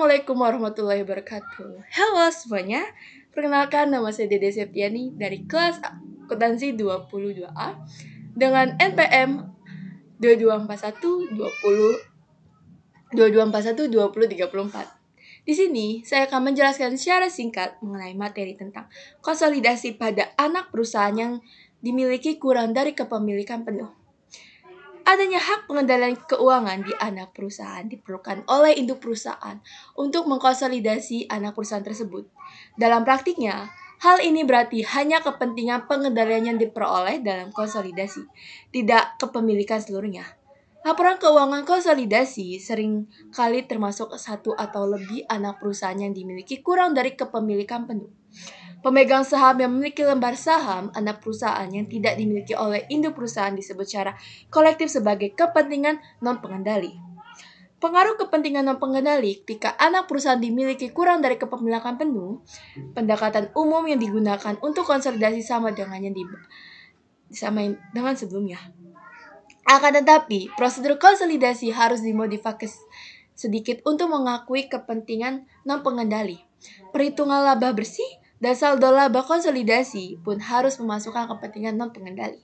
Assalamualaikum warahmatullahi wabarakatuh. Halo semuanya, perkenalkan nama saya Dede Septiani dari kelas akuntansi 22A dengan NPM 22412034. Di sini saya akan menjelaskan secara singkat mengenai materi tentang konsolidasi pada anak perusahaan yang dimiliki kurang dari kepemilikan penuh. Adanya hak pengendalian keuangan di anak perusahaan diperlukan oleh induk perusahaan untuk mengkonsolidasi anak perusahaan tersebut. Dalam praktiknya, hal ini berarti hanya kepentingan pengendalian yang diperoleh dalam konsolidasi, tidak kepemilikan seluruhnya. Laporan keuangan konsolidasi sering kali termasuk satu atau lebih anak perusahaan yang dimiliki kurang dari kepemilikan penuh. Pemegang saham yang memiliki lembar saham anak perusahaan yang tidak dimiliki oleh induk perusahaan disebut secara kolektif sebagai kepentingan non-pengendali. Pengaruh kepentingan non-pengendali ketika anak perusahaan dimiliki kurang dari kepemilikan penuh, pendekatan umum yang digunakan untuk konsolidasi sama dengan sebelumnya. Akan tetapi, prosedur konsolidasi harus dimodifikasi sedikit untuk mengakui kepentingan non-pengendali. Perhitungan laba bersih dan saldo laba konsolidasi pun harus memasukkan kepentingan non-pengendali.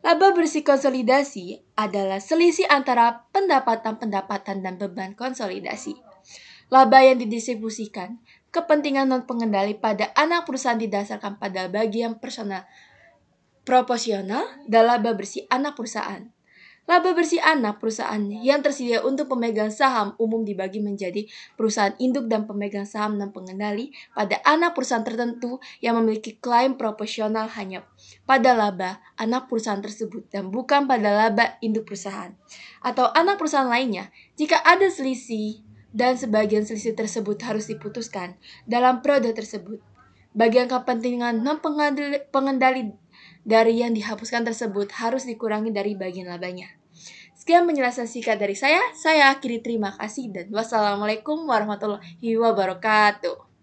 Laba bersih konsolidasi adalah selisih antara pendapatan dan beban konsolidasi. Laba yang didistribusikan kepentingan non-pengendali pada anak perusahaan didasarkan pada bagian proporsional dan laba bersih anak perusahaan. Laba bersih anak perusahaan yang tersedia untuk pemegang saham umum dibagi menjadi perusahaan induk dan pemegang saham non-pengendali pada anak perusahaan tertentu yang memiliki klaim proporsional hanya pada laba anak perusahaan tersebut dan bukan pada laba induk perusahaan atau anak perusahaan lainnya. Jika ada selisih dan sebagian selisih tersebut harus diputuskan dalam periode tersebut, bagian kepentingan non-pengendali dari yang dihapuskan tersebut harus dikurangi dari bagian labanya. Sekian penjelasan singkat dari saya akhiri terima kasih dan wassalamualaikum warahmatullahi wabarakatuh.